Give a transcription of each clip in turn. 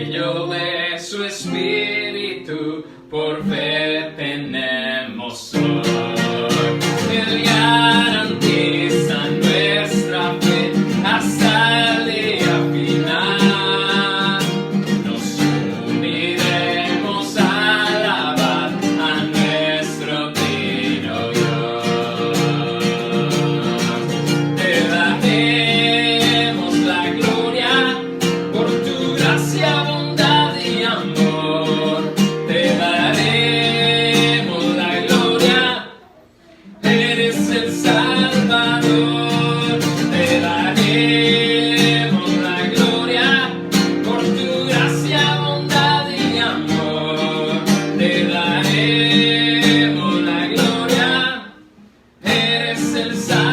sello de su espíritu, por fe tenemos hoy. Él garantiza nuestra fe hasta el día final. Nos uniremos a alabar a nuestro Trino Dios. Te daremos la gloria por tu gracia, bondad y amor. Te daremos la gloria, eres el Salvador. Te daremos la gloria por tu gracia, bondad y amor. Te daremos la gloria, eres el Salvador.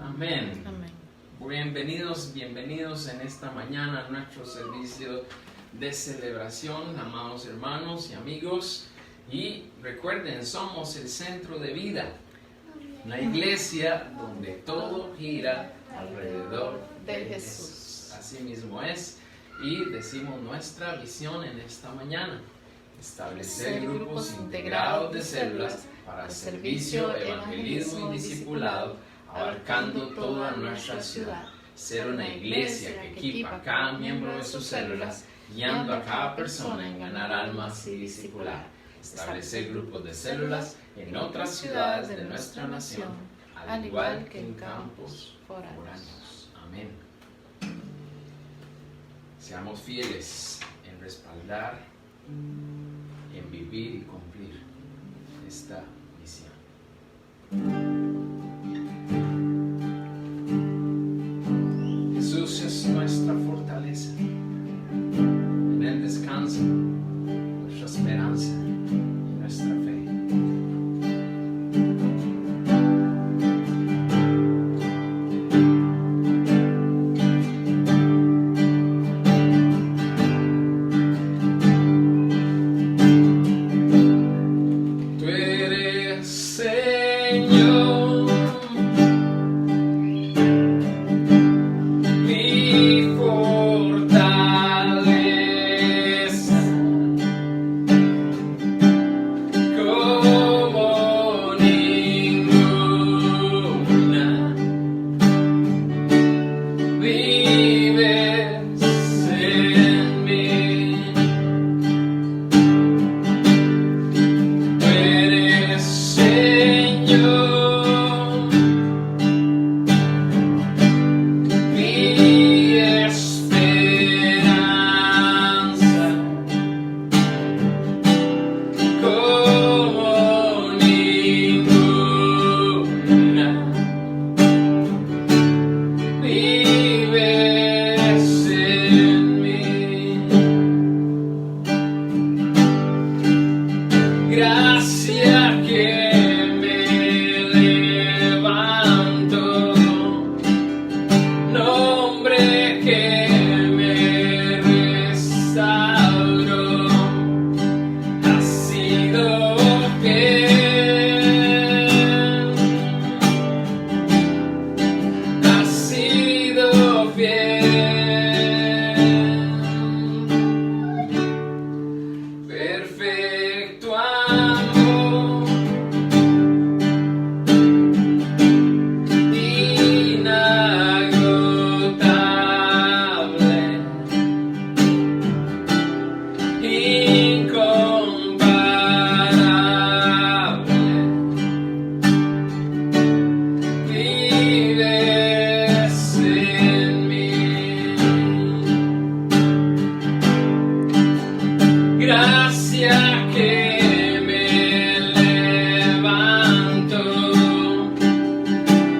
Amén. Amén. Bienvenidos en esta mañana a nuestro servicio de celebración, amados hermanos y amigos. Y recuerden, somos el centro de vida, una iglesia donde todo gira alrededor de Jesús. Así mismo es. Y decimos nuestra visión en esta mañana: establecer grupos integrados de células para servicio, evangelismo y discipulado, abarcando toda nuestra ciudad. Ser una iglesia que equipa a cada miembro de sus células, guiando a cada persona en ganar almas y discipular. Establecer grupos de células en otras ciudades de nuestra nación, al igual que en campos foráneos. Amén. Seamos fieles en respaldar, en vivir y cumplir esta misión. Jesús es nuestra fortaleza, en Él descansa nuestra esperanza y nuestra fe. Tú eres Señor, mi fortaleza, como ninguna. Vives en mí. Tú eres Señor, mi esperanza, como ninguna. Vives en mí. Gracia que me levanto, nombre que me restauró, has sido fiel, has sido fiel. Perfecto amor, inagotable, incomparable. Vives en mí. Gracia que me levanto,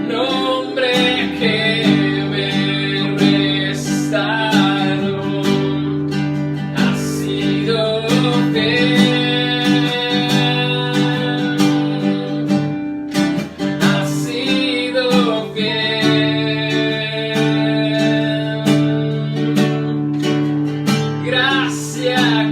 nombre que me restauró, has sido fiel, has sido fiel. Gracia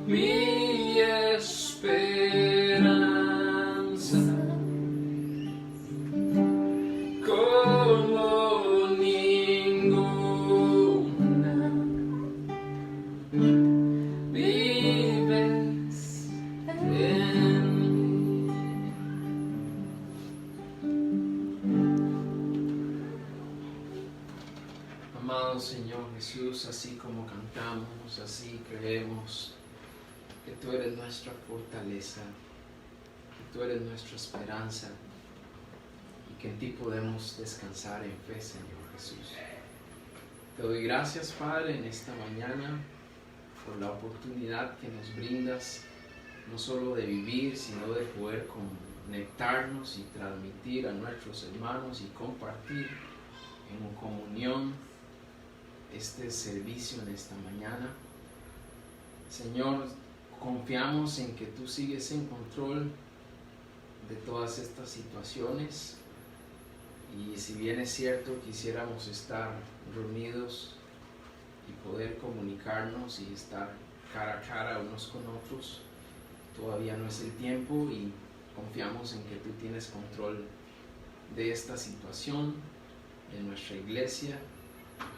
mi esperanza, como ninguna, vives en mí. Amado Señor Jesús, así como cantamos, así creemos que tú eres nuestra fortaleza, que tú eres nuestra esperanza y que en ti podemos descansar en fe, Señor Jesús. Te doy gracias, Padre, en esta mañana por la oportunidad que nos brindas, no solo de vivir, sino de poder conectarnos y transmitir a nuestros hermanos y compartir en comunión este servicio en esta mañana. Señor, confiamos en que tú sigues en control de todas estas situaciones, y si bien es cierto quisiéramos estar reunidos y poder comunicarnos y estar cara a cara unos con otros, todavía no es el tiempo, y confiamos en que tú tienes control de esta situación, de nuestra iglesia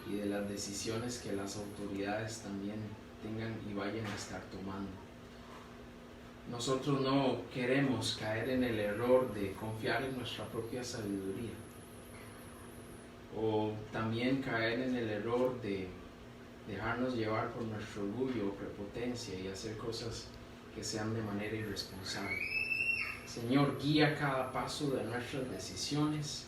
y de las decisiones que las autoridades también tengan y vayan a estar tomando. Nosotros no queremos caer en el error de confiar en nuestra propia sabiduría, o también caer en el error de dejarnos llevar por nuestro orgullo o prepotencia y hacer cosas que sean de manera irresponsable. Señor, guía cada paso de nuestras decisiones,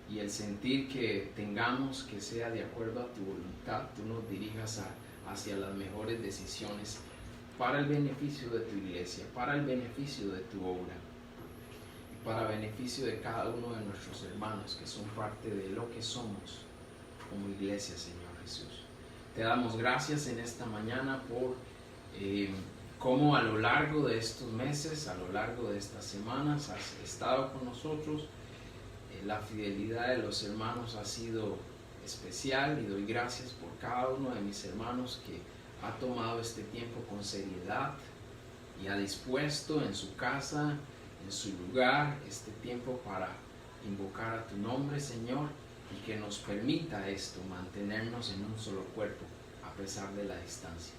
y el sentir que tengamos que sea de acuerdo a tu voluntad, tú nos dirijas hacia las mejores decisiones para el beneficio de tu iglesia, para el beneficio de tu obra, y para beneficio de cada uno de nuestros hermanos que son parte de lo que somos como iglesia, Señor Jesús. Te damos gracias en esta mañana por cómo a lo largo de estos meses, a lo largo de estas semanas has estado con nosotros. La fidelidad de los hermanos ha sido especial, y doy gracias por cada uno de mis hermanos que ha tomado este tiempo con seriedad y ha dispuesto en su casa, en su lugar, este tiempo para invocar a tu nombre, Señor, y que nos permita esto, mantenernos en un solo cuerpo a pesar de la distancia.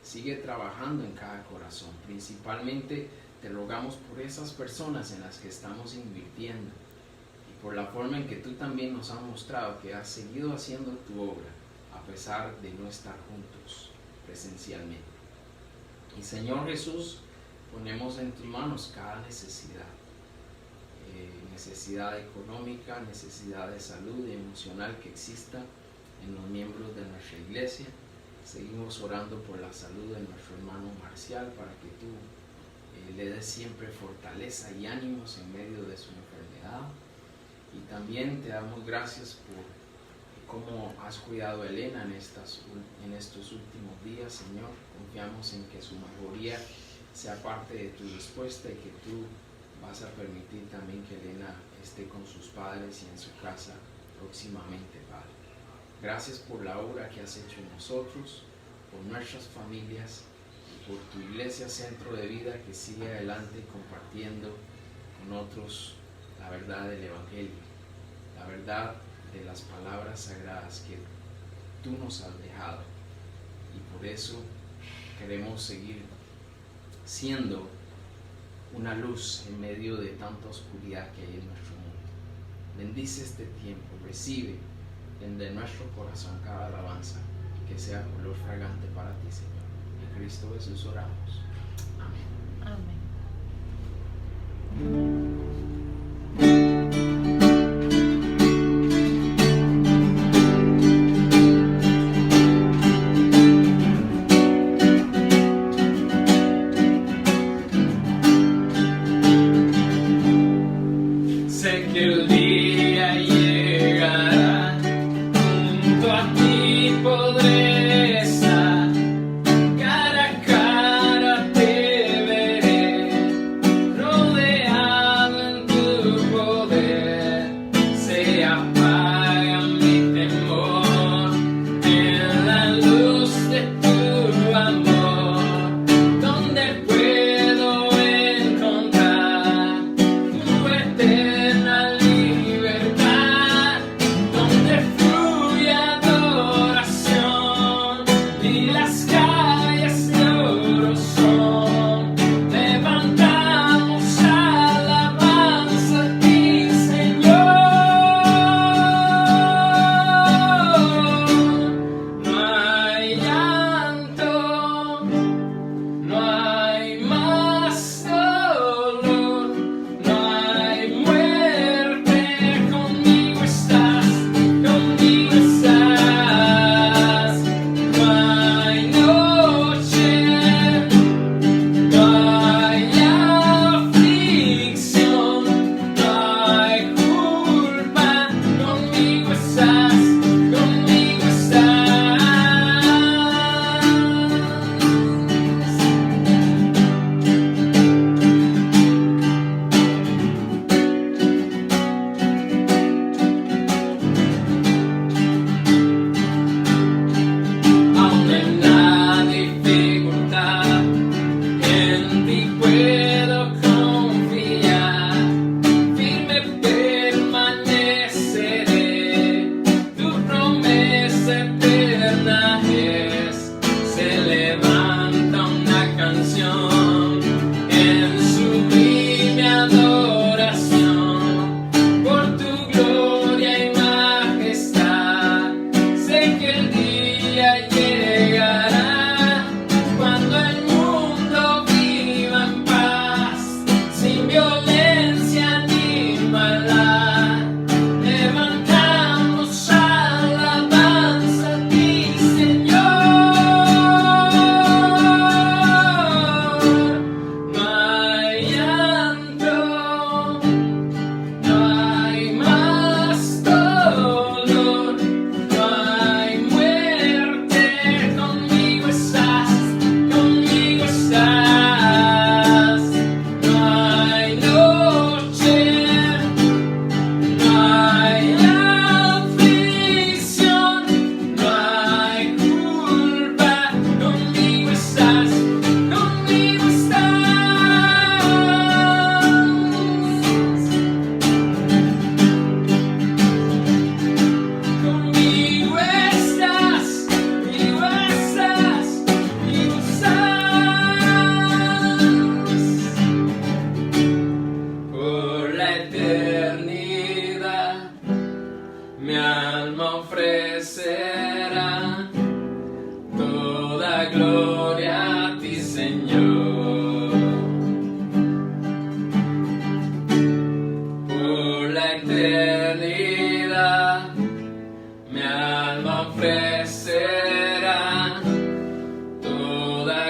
Sigue trabajando en cada corazón. Principalmente te rogamos por esas personas en las que estamos invirtiendo, por la forma en que tú también nos has mostrado que has seguido haciendo tu obra a pesar de no estar juntos presencialmente. Y Señor Jesús, ponemos en tus manos cada necesidad, necesidad económica, necesidad de salud y emocional que exista en los miembros de nuestra iglesia. Seguimos orando por la salud de nuestro hermano Marcial, para que tú le des siempre fortaleza y ánimos en medio de su enfermedad. Y también te damos gracias por cómo has cuidado a Elena en estos últimos días, Señor. Confiamos en que su mejoría sea parte de tu respuesta, y que tú vas a permitir también que Elena esté con sus padres y en su casa próximamente, Padre. Gracias por la obra que has hecho en nosotros, por nuestras familias y por tu iglesia Centro de Vida, que sigue adelante compartiendo con otros la verdad del Evangelio, la verdad de las palabras sagradas que tú nos has dejado, y por eso queremos seguir siendo una luz en medio de tanta oscuridad que hay en nuestro mundo. Bendice este tiempo, recibe de nuestro corazón cada alabanza, que sea color fragante para ti, Señor. En Cristo Jesús oramos. Amén. Amén. Sé que el día llegará, junto a ti podré estar, cara a cara te veré, rodeado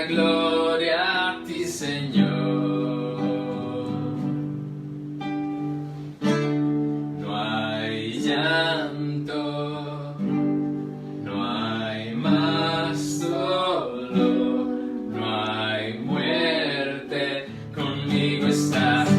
gloria a ti, Señor. No hay llanto, no hay más dolor, no hay muerte, conmigo estás.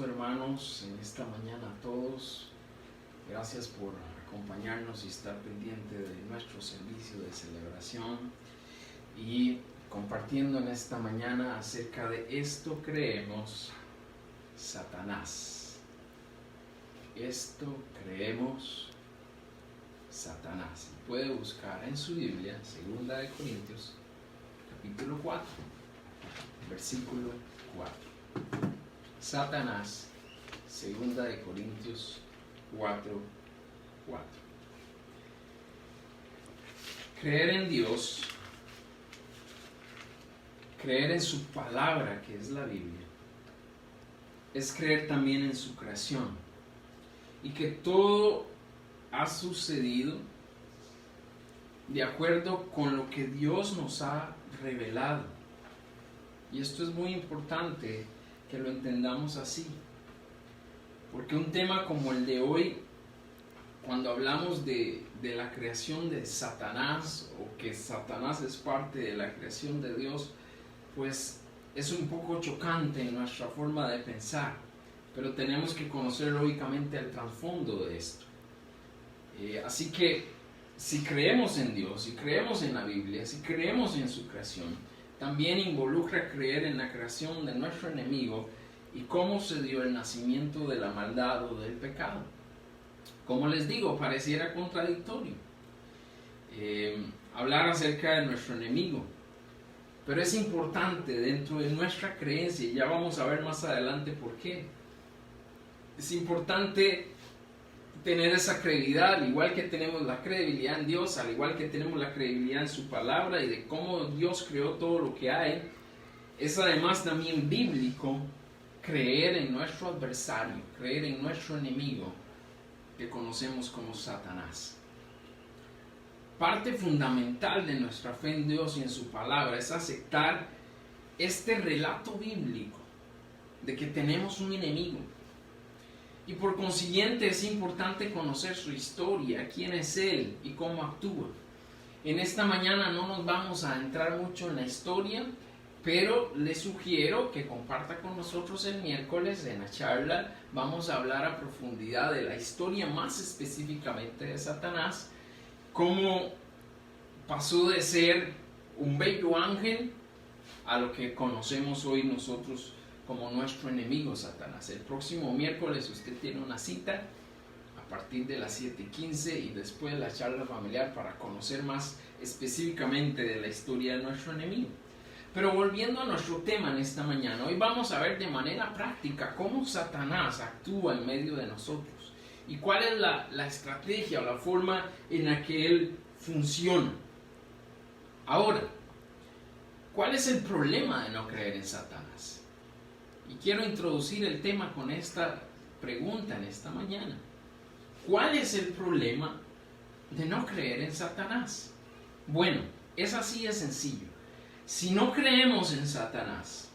Hermanos, en esta mañana a todos, gracias por acompañarnos y estar pendiente de nuestro servicio de celebración y compartiendo en esta mañana acerca de esto creemos, Satanás. Esto creemos, Satanás. Puede buscar en su Biblia, 2 de Corintios, capítulo 4, versículo 4. Satanás, 2 de Corintios 4, 4. Creer en Dios, creer en su palabra, que es la Biblia, es creer también en su creación y que todo ha sucedido de acuerdo con lo que Dios nos ha revelado. Y esto es muy importante que lo entendamos así, porque un tema como el de hoy, cuando hablamos de la creación de Satanás o que Satanás es parte de la creación de Dios, pues es un poco chocante en nuestra forma de pensar, pero tenemos que conocer lógicamente el trasfondo de esto. Así que si creemos en Dios, si creemos en la Biblia, si creemos en su creación, también involucra creer en la creación de nuestro enemigo y cómo se dio el nacimiento de la maldad o del pecado. Como les digo, pareciera contradictorio hablar acerca de nuestro enemigo, pero es importante dentro de nuestra creencia, y ya vamos a ver más adelante por qué. Es importante tener esa credibilidad, al igual que tenemos la credibilidad en Dios, al igual que tenemos la credibilidad en su palabra y de cómo Dios creó todo lo que hay. Es además también bíblico creer en nuestro adversario, creer en nuestro enemigo, que conocemos como Satanás. Parte fundamental de nuestra fe en Dios y en su palabra es aceptar este relato bíblico de que tenemos un enemigo. Y por consiguiente es importante conocer su historia, quién es él y cómo actúa. En esta mañana no nos vamos a entrar mucho en la historia, pero les sugiero que comparta con nosotros el miércoles en la charla. Vamos a hablar a profundidad de la historia, más específicamente de Satanás, cómo pasó de ser un bello ángel a lo que conocemos hoy nosotros como nuestro enemigo Satanás. El próximo miércoles usted tiene una cita a partir de las 7:15 y después la charla familiar para conocer más específicamente de la historia de nuestro enemigo. Pero volviendo a nuestro tema en esta mañana, hoy vamos a ver de manera práctica cómo Satanás actúa en medio de nosotros y cuál es la estrategia o la forma en la que él funciona. Ahora, ¿cuál es el problema de no creer en Satanás? Y quiero introducir el tema con esta pregunta en esta mañana. ¿Cuál es el problema de no creer en Satanás? Bueno, es así de sencillo. Si no creemos en Satanás,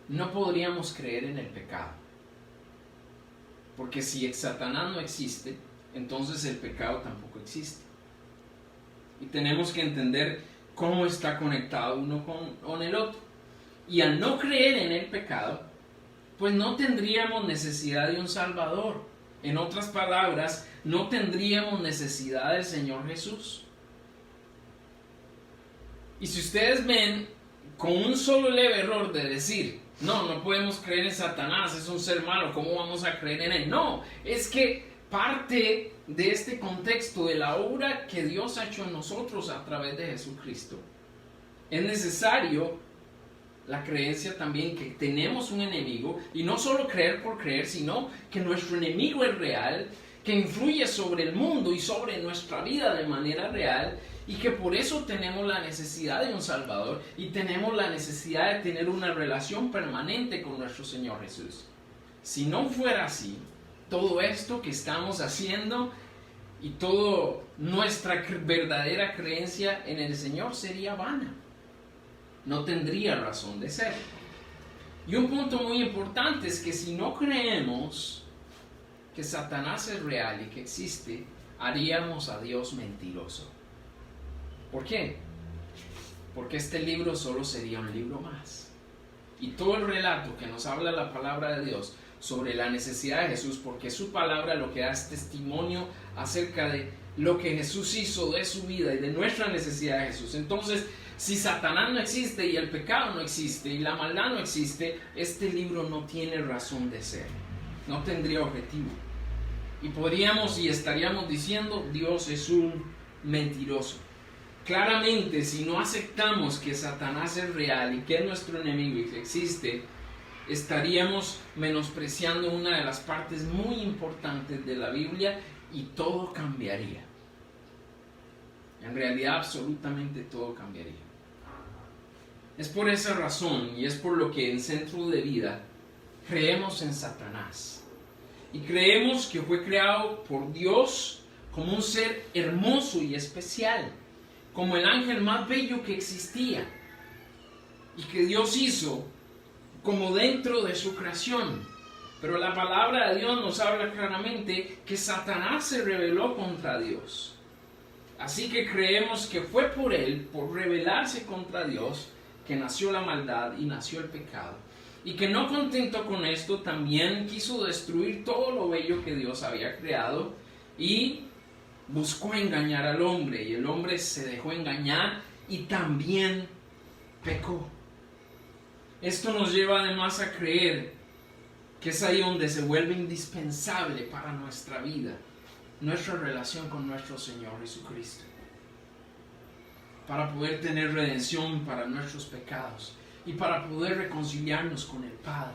no podríamos creer en el pecado. Porque si Satanás no existe, entonces el pecado tampoco existe. Y tenemos que entender cómo está conectado uno con el otro. Y al no creer en el pecado, pues no tendríamos necesidad de un Salvador. En otras palabras, no tendríamos necesidad del Señor Jesús. Y si ustedes ven, con un solo leve error de decir, no podemos creer en Satanás, es un ser malo, ¿cómo vamos a creer en él? No, es que parte de este contexto de la obra que Dios ha hecho en nosotros a través de Jesucristo. Es necesario la creencia también que tenemos un enemigo, y no solo creer por creer, sino que nuestro enemigo es real, que influye sobre el mundo y sobre nuestra vida de manera real, y que por eso tenemos la necesidad de un Salvador y tenemos la necesidad de tener una relación permanente con nuestro Señor Jesús. Si no fuera así, todo esto que estamos haciendo y toda nuestra verdadera creencia en el Señor sería vana. No tendría razón de ser. Y un punto muy importante es que si no creemos que Satanás es real y que existe, haríamos a Dios mentiroso. ¿Por qué? Porque este libro solo sería un libro más. Y todo el relato que nos habla la palabra de Dios sobre la necesidad de Jesús, porque su palabra lo que da es testimonio acerca de lo que Jesús hizo, de su vida y de nuestra necesidad de Jesús. Entonces, si Satanás no existe y el pecado no existe y la maldad no existe, este libro no tiene razón de ser. No tendría objetivo. Y podríamos y estaríamos diciendo, Dios es un mentiroso. Claramente, si no aceptamos que Satanás es real y que es nuestro enemigo y que existe, estaríamos menospreciando una de las partes muy importantes de la Biblia y todo cambiaría. En realidad, absolutamente todo cambiaría. Es por esa razón y es por lo que en Centro de Vida creemos en Satanás. Y creemos que fue creado por Dios como un ser hermoso y especial, como el ángel más bello que existía, y que Dios hizo como dentro de su creación. Pero la palabra de Dios nos habla claramente que Satanás se rebeló contra Dios. Así que creemos que fue por él, por rebelarse contra Dios, que nació la maldad y nació el pecado. Y que no contento con esto, también quiso destruir todo lo bello que Dios había creado y buscó engañar al hombre, y el hombre se dejó engañar y también pecó. Esto nos lleva además a creer que es ahí donde se vuelve indispensable para nuestra vida, nuestra relación con nuestro Señor Jesucristo, para poder tener redención para nuestros pecados y para poder reconciliarnos con el Padre.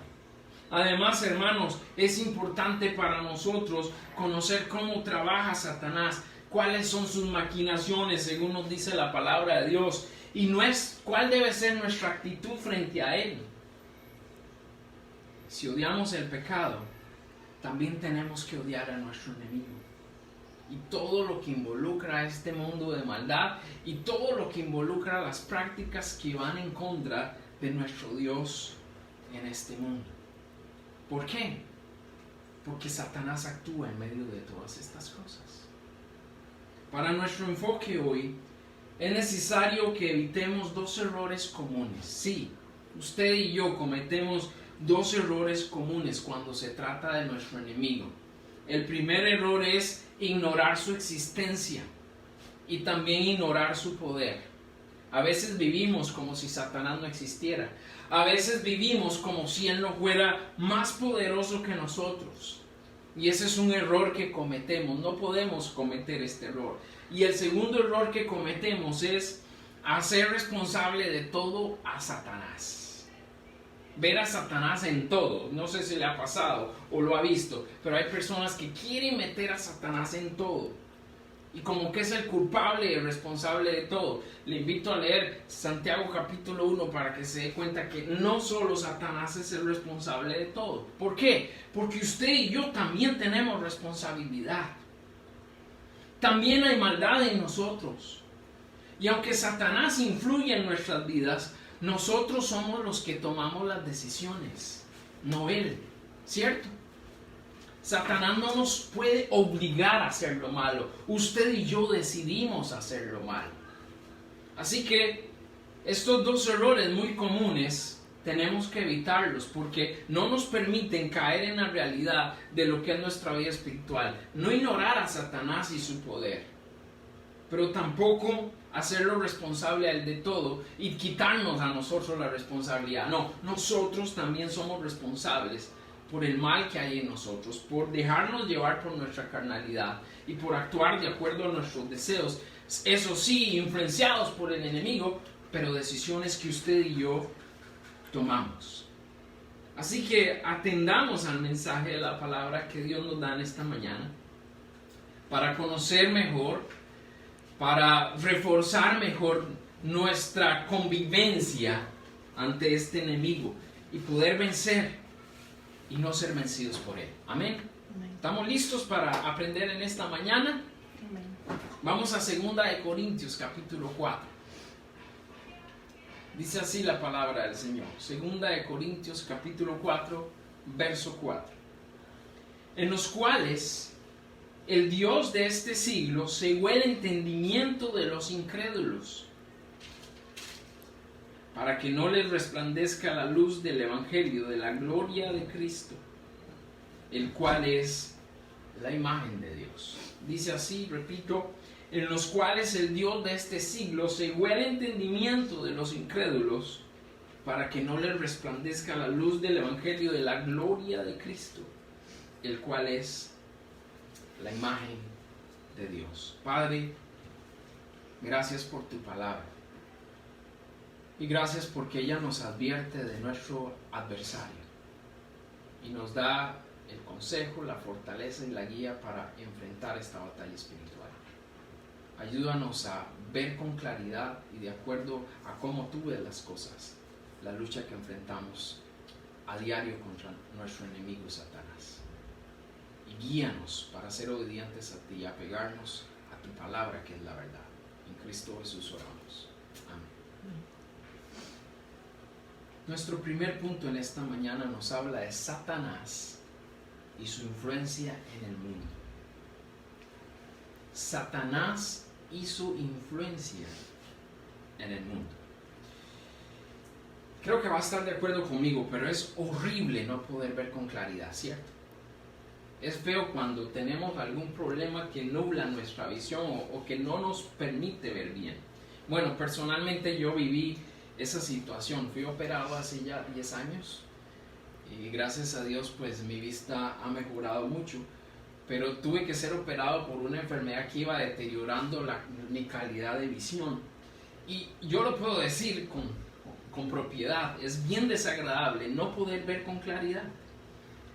Además, hermanos, es importante para nosotros conocer cómo trabaja Satanás, cuáles son sus maquinaciones, según nos dice la palabra de Dios, y cuál debe ser nuestra actitud frente a él. Si odiamos el pecado, también tenemos que odiar a nuestro enemigo. Y todo lo que involucra a este mundo de maldad y todo lo que involucra las prácticas que van en contra de nuestro Dios en este mundo. ¿Por qué? Porque Satanás actúa en medio de todas estas cosas. Para nuestro enfoque hoy, es necesario que evitemos dos errores comunes. Sí, usted y yo cometemos dos errores comunes cuando se trata de nuestro enemigo. El primer error es ignorar su existencia y también ignorar su poder. A veces vivimos como si Satanás no existiera. A veces vivimos como si Él no fuera más poderoso que nosotros. Y ese es un error que cometemos. No podemos cometer este error. Y el segundo error que cometemos es hacer responsable de todo a Satanás. Ver a Satanás en todo. No sé si le ha pasado o lo ha visto, pero hay personas que quieren meter a Satanás en todo. Y como que es el culpable y el responsable de todo. Le invito a leer Santiago capítulo 1 para que se dé cuenta que no solo Satanás es el responsable de todo. ¿Por qué? Porque usted y yo también tenemos responsabilidad. También hay maldad en nosotros. Y aunque Satanás influye en nuestras vidas, nosotros somos los que tomamos las decisiones, no él, ¿cierto? Satanás no nos puede obligar a hacer lo malo. Usted y yo decidimos hacer lo malo. Así que estos dos errores muy comunes tenemos que evitarlos porque no nos permiten caer en la realidad de lo que es nuestra vida espiritual. No ignorar a Satanás y su poder, pero tampoco hacerlo responsable a él de todo y quitarnos a nosotros la responsabilidad. No, nosotros también somos responsables por el mal que hay en nosotros, por dejarnos llevar por nuestra carnalidad y por actuar de acuerdo a nuestros deseos, eso sí, influenciados por el enemigo, pero decisiones que usted y yo tomamos. Así que atendamos al mensaje de la palabra que Dios nos da en esta mañana, para conocer mejor, para reforzar mejor nuestra convivencia ante este enemigo y poder vencer y no ser vencidos por él. Amén. Amén. ¿Estamos listos para aprender en esta mañana? Amén. Vamos a 2 Corintios capítulo 4. Dice así la palabra del Señor. 2 Corintios capítulo 4, verso 4. En los cuales el Dios de este siglo cegó el entendimiento de los incrédulos, para que no les resplandezca la luz del Evangelio de la gloria de Cristo, el cual es la imagen de Dios. Dice así, repito, en los cuales el Dios de este siglo cegó el entendimiento de los incrédulos, para que no les resplandezca la luz del Evangelio de la gloria de Cristo, el cual es la imagen de Dios. Padre, gracias por tu palabra. Y gracias porque ella nos advierte de nuestro adversario y nos da el consejo, la fortaleza y la guía para enfrentar esta batalla espiritual. Ayúdanos a ver con claridad y de acuerdo a cómo tú ves las cosas, la lucha que enfrentamos a diario contra nuestro enemigo Satanás. Y guíanos para ser obedientes a ti y apegarnos a tu palabra que es la verdad. En Cristo Jesús oramos. Amén. Nuestro primer punto en esta mañana nos habla de Satanás y su influencia en el mundo. Satanás y su influencia en el mundo. Creo que va a estar de acuerdo conmigo, pero es horrible no poder ver con claridad, ¿cierto? Es feo cuando tenemos algún problema que nubla nuestra visión o que no nos permite ver bien. Bueno, personalmente yo viví esa situación. Fui operado hace ya 10 años y gracias a Dios pues mi vista ha mejorado mucho, pero tuve que ser operado por una enfermedad que iba deteriorando mi calidad de visión. Y yo lo puedo decir con propiedad, es bien desagradable no poder ver con claridad,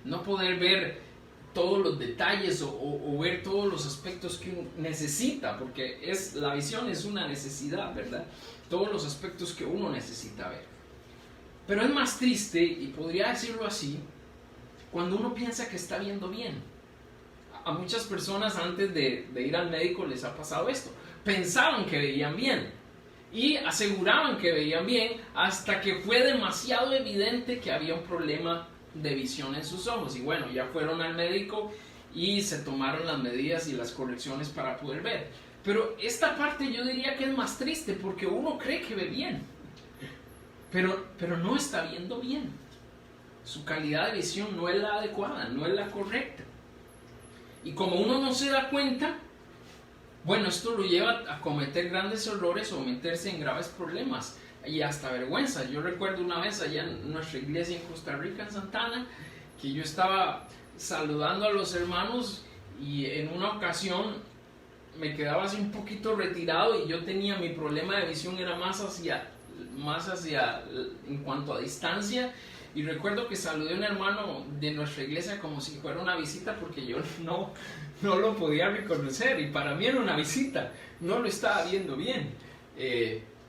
no poder ver todos los detalles o ver todos los aspectos que uno necesita, porque la visión es una necesidad, ¿verdad? Todos los aspectos que uno necesita ver. Pero es más triste, y podría decirlo así, cuando uno piensa que está viendo bien. A muchas personas antes de ir al médico les ha pasado esto. Pensaban que veían bien y aseguraban que veían bien hasta que fue demasiado evidente que había un problema de visión en sus ojos. Y bueno, ya fueron al médico y se tomaron las medidas y las correcciones para poder ver. Pero esta parte yo diría que es más triste porque uno cree que ve bien, pero no está viendo bien. Su calidad de visión no es la adecuada, no es la correcta. Y como uno no se da cuenta, bueno, esto lo lleva a cometer grandes errores o meterse en graves problemas y hasta vergüenza. Yo recuerdo una vez allá en nuestra iglesia en Costa Rica, en Santana, que yo estaba saludando a los hermanos y en una ocasión me quedaba así un poquito retirado y yo tenía mi problema de visión, era más hacia en cuanto a distancia, y recuerdo que saludé a un hermano de nuestra iglesia como si fuera una visita porque yo no lo podía reconocer y para mí era una visita, no lo estaba viendo bien,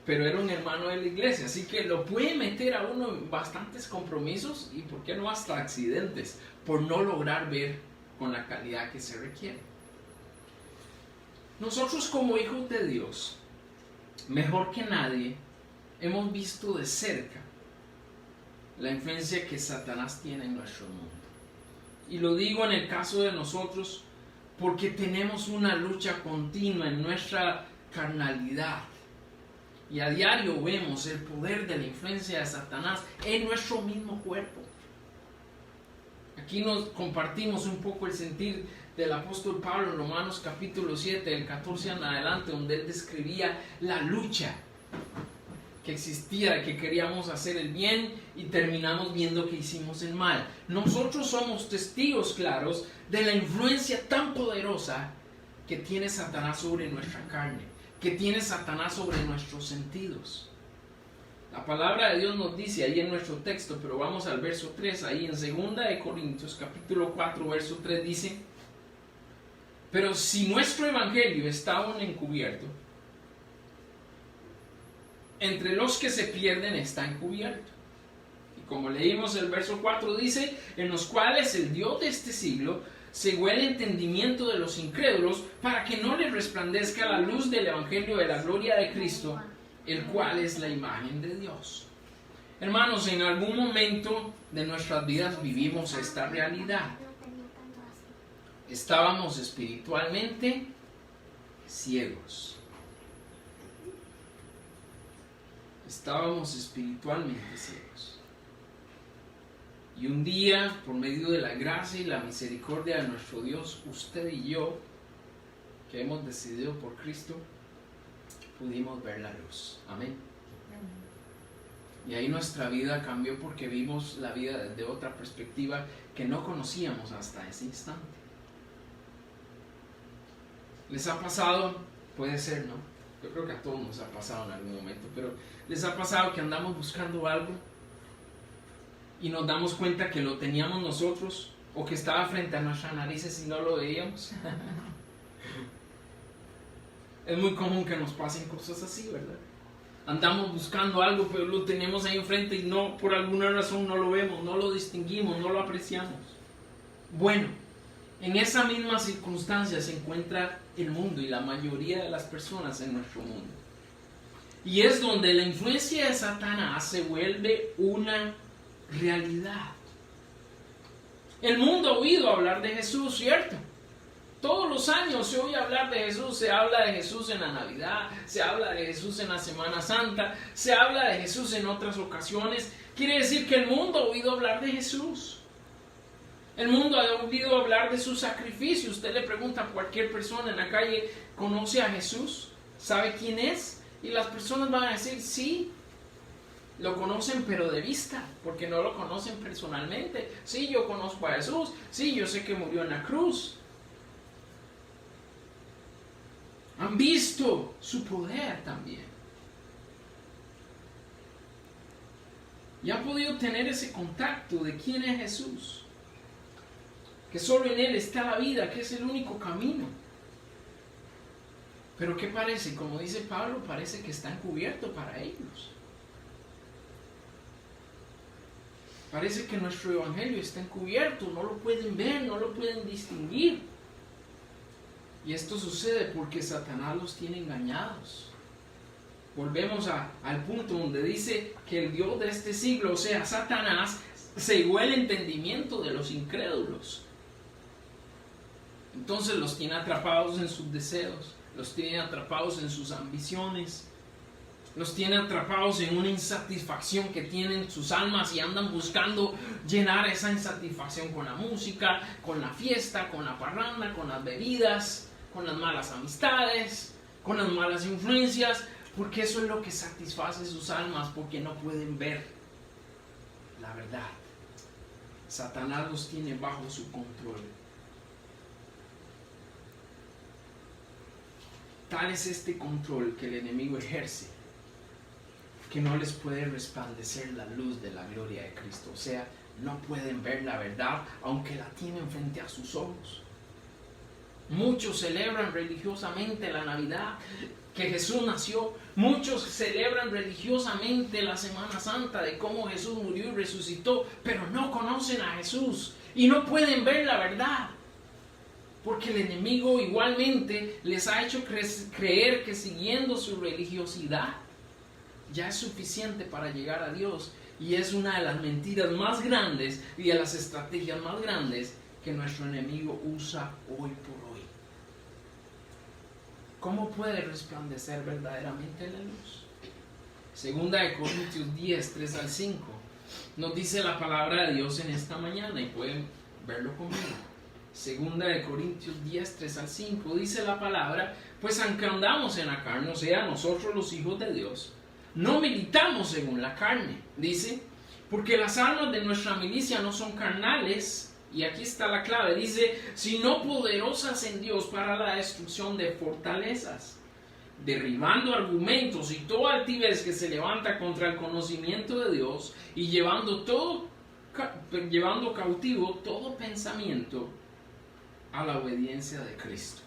pero era un hermano de la iglesia, así que lo puede meter a uno en bastantes compromisos y por qué no hasta accidentes por no lograr ver con la calidad que se requiere. Nosotros como hijos de Dios, mejor que nadie, hemos visto de cerca la influencia que Satanás tiene en nuestro mundo. Y lo digo en el caso de nosotros porque tenemos una lucha continua en nuestra carnalidad. Y a diario vemos el poder de la influencia de Satanás en nuestro mismo cuerpo. Aquí nos compartimos un poco el sentir del apóstol Pablo en Romanos capítulo 7, del 14 en adelante, donde él describía la lucha que existía, de que queríamos hacer el bien y terminamos viendo que hicimos el mal. Nosotros somos testigos claros de la influencia tan poderosa que tiene Satanás sobre nuestra carne, que tiene Satanás sobre nuestros sentidos. La palabra de Dios nos dice ahí en nuestro texto, pero vamos al verso 3, ahí en 2 de Corintios capítulo 4, verso 3 dice: pero si nuestro evangelio está aún encubierto, entre los que se pierden está encubierto. Y como leímos el verso 4 dice: en los cuales el Dios de este siglo cegó el entendimiento de los incrédulos para que no les resplandezca la luz del evangelio de la gloria de Cristo, el cual es la imagen de Dios. Hermanos, en algún momento de nuestras vidas vivimos esta realidad. Estábamos espiritualmente ciegos. Estábamos espiritualmente ciegos. Y un día, por medio de la gracia y la misericordia de nuestro Dios, usted y yo, que hemos decidido por Cristo, pudimos ver la luz. Amén. Y ahí nuestra vida cambió porque vimos la vida desde otra perspectiva que no conocíamos hasta ese instante. ¿Les ha pasado? Puede ser, ¿no? Yo creo que a todos nos ha pasado en algún momento, pero ¿les ha pasado que andamos buscando algo y nos damos cuenta que lo teníamos nosotros o que estaba frente a nuestras narices y no lo veíamos? Es muy común que nos pasen cosas así, ¿verdad? Andamos buscando algo, pero lo tenemos ahí enfrente y no, por alguna razón no lo vemos, no lo distinguimos, no lo apreciamos. Bueno, en esa misma circunstancia se encuentra el mundo y la mayoría de las personas en nuestro mundo. Y es donde la influencia de Satanás se vuelve una realidad. El mundo ha oído hablar de Jesús, ¿cierto? Todos los años se oye hablar de Jesús, se habla de Jesús en la Navidad, se habla de Jesús en la Semana Santa, se habla de Jesús en otras ocasiones. Quiere decir que el mundo ha oído hablar de Jesús. El mundo ha oído hablar de su sacrificio. Usted le pregunta a cualquier persona en la calle, ¿conoce a Jesús? ¿Sabe quién es? Y las personas van a decir, sí, lo conocen pero de vista, porque no lo conocen personalmente. Sí, yo conozco a Jesús, sí, yo sé que murió en la cruz. Han visto su poder también. Y han podido tener ese contacto de quién es Jesús. Que solo en Él está la vida, que es el único camino. Pero ¿qué parece? Como dice Pablo, parece que está encubierto para ellos. Parece que nuestro evangelio está encubierto, no lo pueden ver, no lo pueden distinguir. Y esto sucede porque Satanás los tiene engañados. Volvemos al punto donde dice que el Dios de este siglo, o sea, Satanás, cegó el entendimiento de los incrédulos. Entonces los tiene atrapados en sus deseos, los tiene atrapados en sus ambiciones, los tiene atrapados en una insatisfacción que tienen sus almas y andan buscando llenar esa insatisfacción con la música, con la fiesta, con la parranda, con las bebidas, con las malas amistades, con las malas influencias, porque eso es lo que satisface sus almas, porque no pueden ver la verdad. Satanás los tiene bajo su control. Tal es este control que el enemigo ejerce, que no les puede resplandecer la luz de la gloria de Cristo. O sea, no pueden ver la verdad, aunque la tienen frente a sus ojos. Muchos celebran religiosamente la Navidad, que Jesús nació. Muchos celebran religiosamente la Semana Santa, de cómo Jesús murió y resucitó, pero no conocen a Jesús y no pueden ver la verdad. Porque el enemigo igualmente les ha hecho creer que siguiendo su religiosidad ya es suficiente para llegar a Dios. Y es una de las mentiras más grandes y de las estrategias más grandes que nuestro enemigo usa hoy por hoy. ¿Cómo puede resplandecer verdaderamente la luz? Segunda de Corintios 10, 3 al 5 nos dice la palabra de Dios en esta mañana y pueden verlo conmigo. Segunda de Corintios 10, 3 al 5 dice la palabra: pues aunque andamos en la carne, o sea, nosotros los hijos de Dios, no militamos según la carne, dice, porque las armas de nuestra milicia no son carnales, y aquí está la clave, dice, sino poderosas en Dios para la destrucción de fortalezas, derribando argumentos y toda altivez que se levanta contra el conocimiento de Dios, y llevando cautivo todo pensamiento a la obediencia de Cristo.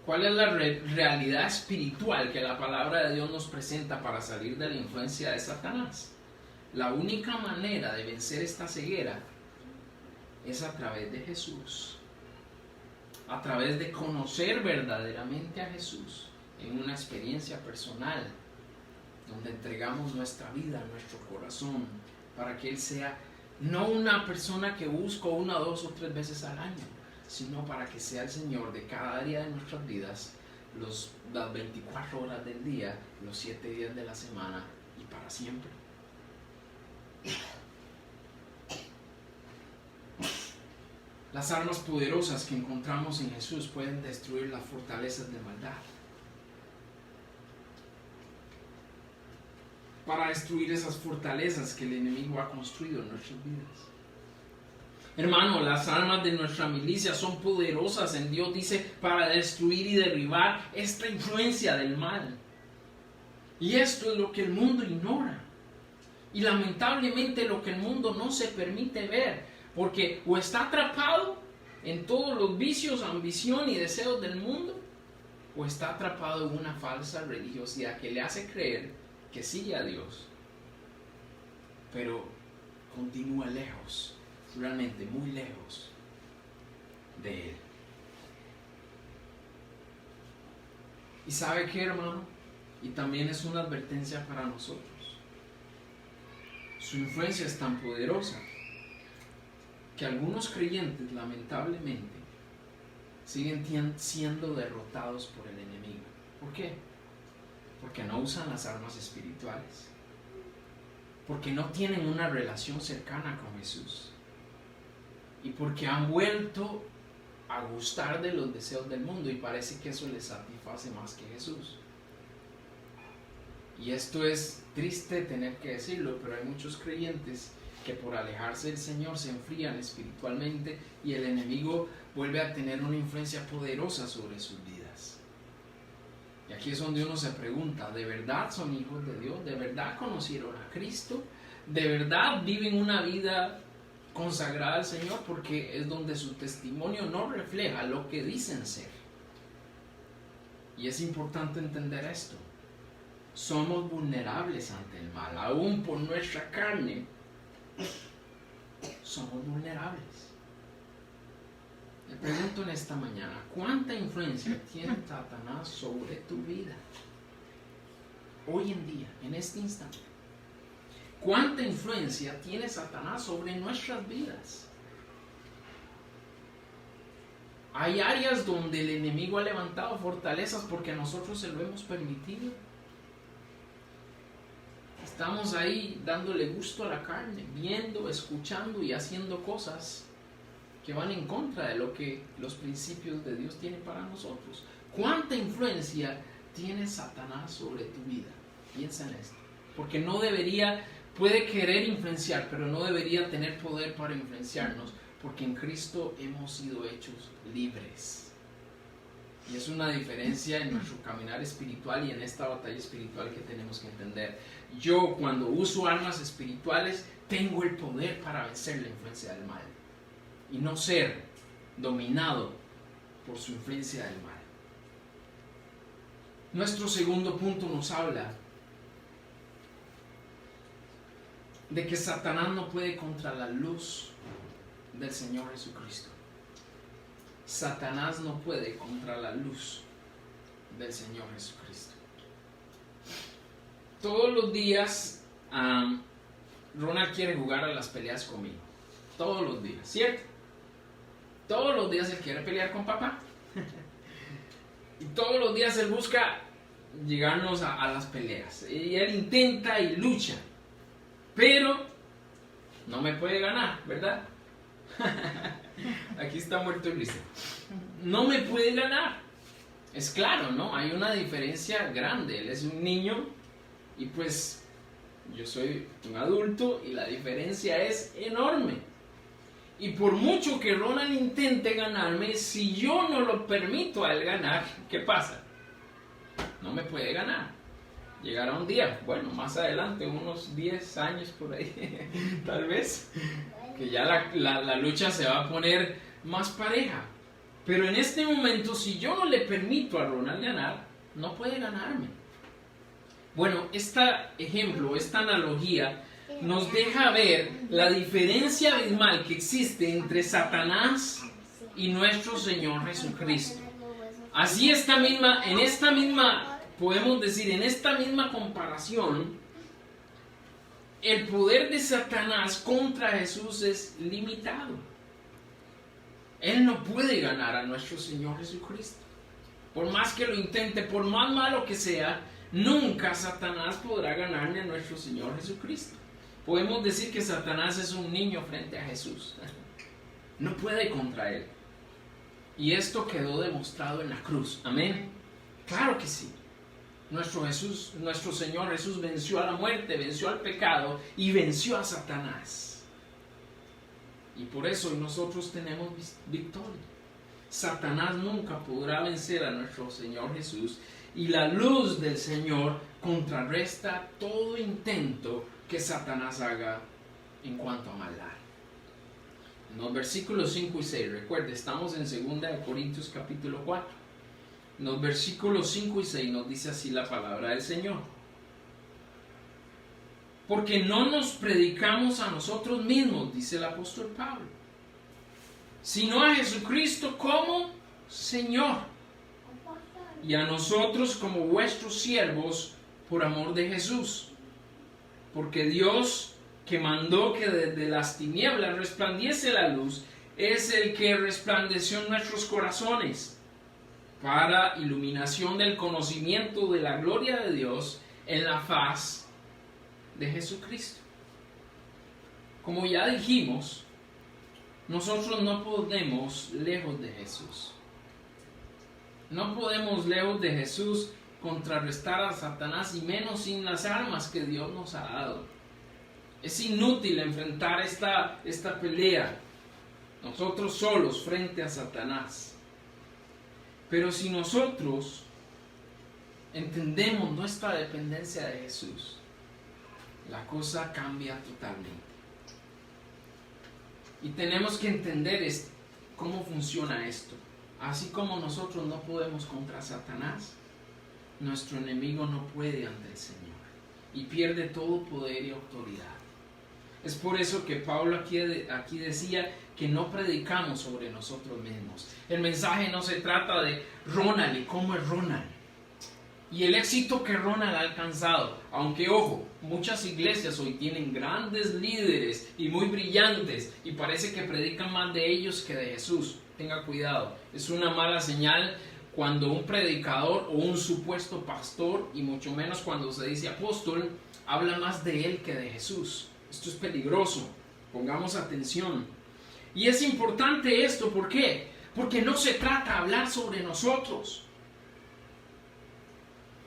¿Cuál es la realidad espiritual que la palabra de Dios nos presenta para salir de la influencia de Satanás? La única manera de vencer esta ceguera es a través de Jesús, a través de conocer verdaderamente a Jesús en una experiencia personal, donde entregamos nuestra vida, nuestro corazón, para que Él sea no una persona que busco 1, 2 o 3 veces al año, sino para que sea el Señor de cada día de nuestras vidas, las 24 horas del día, los 7 días de la semana y para siempre. Las armas poderosas que encontramos en Jesús pueden destruir las fortalezas de maldad. Para destruir esas fortalezas que el enemigo ha construido en nuestras vidas. Hermano, las armas de nuestra milicia son poderosas en Dios, dice, para destruir y derribar esta influencia del mal. Y esto es lo que el mundo ignora. Y lamentablemente lo que el mundo no se permite ver, porque o está atrapado en todos los vicios, ambición y deseos del mundo, o está atrapado en una falsa religiosidad que le hace creer que sigue a Dios, pero continúa lejos, realmente muy lejos de Él. ¿Y sabe qué, hermano? Y también es una advertencia para nosotros. Su influencia es tan poderosa que algunos creyentes, lamentablemente, siguen siendo derrotados por el enemigo. ¿Por qué? Porque no usan las armas espirituales, porque no tienen una relación cercana con Jesús y porque han vuelto a gustar de los deseos del mundo y parece que eso les satisface más que Jesús. Y esto es triste tener que decirlo, pero hay muchos creyentes que por alejarse del Señor se enfrían espiritualmente y el enemigo vuelve a tener una influencia poderosa sobre sus vidas. Y aquí es donde uno se pregunta, ¿de verdad son hijos de Dios? ¿De verdad conocieron a Cristo? ¿De verdad viven una vida consagrada al Señor? Porque es donde su testimonio no refleja lo que dicen ser. Y es importante entender esto. Somos vulnerables ante el mal, aún por nuestra carne. Somos vulnerables. Le pregunto en esta mañana, ¿cuánta influencia tiene Satanás sobre tu vida? Hoy en día, en este instante. ¿Cuánta influencia tiene Satanás sobre nuestras vidas? Hay áreas donde el enemigo ha levantado fortalezas porque nosotros se lo hemos permitido. Estamos ahí dándole gusto a la carne, viendo, escuchando y haciendo cosas que van en contra de lo que los principios de Dios tienen para nosotros. ¿Cuánta influencia tiene Satanás sobre tu vida? Piensa en esto. Porque puede querer influenciar, pero no debería tener poder para influenciarnos, porque en Cristo hemos sido hechos libres. Y es una diferencia en nuestro caminar espiritual y en esta batalla espiritual que tenemos que entender. Yo, cuando uso armas espirituales, tengo el poder para vencer la influencia del mal y no ser dominado por su influencia del mal. Nuestro segundo punto nos habla de que Satanás no puede contra la luz del Señor Jesucristo. Satanás no puede contra la luz del Señor Jesucristo. Todos los días Ronald quiere jugar a las peleas conmigo. Todos los días, ¿cierto? Todos los días él quiere pelear con papá. Y todos los días él busca llegarnos a las peleas. Y él intenta y lucha. Pero no me puede ganar, ¿verdad? Aquí está muerto el listo. No me puede ganar. Es claro, ¿no? Hay una diferencia grande. Él es un niño y pues yo soy un adulto y la diferencia es enorme. Y por mucho que Ronald intente ganarme, si yo no lo permito a él ganar, ¿qué pasa? No me puede ganar. Llegará un día, bueno, más adelante, unos 10 años por ahí, tal vez, que ya la lucha se va a poner más pareja. Pero en este momento, si yo no le permito a Ronald ganar, no puede ganarme. Bueno, este ejemplo, esta analogía, nos deja ver la diferencia abismal que existe entre Satanás y nuestro Señor Jesucristo. Así podemos decir, en esta misma comparación, el poder de Satanás contra Jesús es limitado. Él no puede ganar a nuestro Señor Jesucristo. Por más que lo intente, por más malo que sea, nunca Satanás podrá ganarle a nuestro Señor Jesucristo. Podemos decir que Satanás es un niño frente a Jesús. No puede contra él. Y esto quedó demostrado en la cruz. Amén. Claro que sí. Nuestro Señor Jesús venció a la muerte, venció al pecado y venció a Satanás. Y por eso nosotros tenemos victoria. Satanás nunca podrá vencer a nuestro Señor Jesús. Y la luz del Señor contrarresta todo intento que Satanás haga en cuanto a maldad. En los versículos 5 y 6, recuerde, estamos en 2 Corintios capítulo 4. En los versículos 5 y 6 nos dice así la palabra del Señor. Porque no nos predicamos a nosotros mismos, dice el apóstol Pablo, sino a Jesucristo como Señor, y a nosotros como vuestros siervos por amor de Jesús. Porque Dios, que mandó que desde las tinieblas resplandiese la luz, es el que resplandeció en nuestros corazones para iluminación del conocimiento de la gloria de Dios en la faz de Jesucristo. Como ya dijimos, nosotros no podemos lejos de Jesús. No podemos lejos de Jesús contrarrestar a Satanás, y menos sin las armas que Dios nos ha dado. Es inútil enfrentar esta pelea nosotros solos frente a Satanás. Pero si nosotros entendemos nuestra dependencia de Jesús, la cosa cambia totalmente. Y tenemos que entender cómo funciona esto. Así como nosotros no podemos contra Satanás, nuestro enemigo no puede ante el Señor y pierde todo poder y autoridad. Es por eso que Pablo aquí decía que no predicamos sobre nosotros mismos. El mensaje no se trata de Ronald y cómo es Ronald y el éxito que Ronald ha alcanzado. Aunque, ojo, muchas iglesias hoy tienen grandes líderes y muy brillantes y parece que predican más de ellos que de Jesús. Tenga cuidado, es una mala señal cuando un predicador o un supuesto pastor, y mucho menos cuando se dice apóstol, habla más de él que de Jesús. Esto es peligroso, pongamos atención. Y es importante esto, ¿por qué? Porque no se trata de hablar sobre nosotros,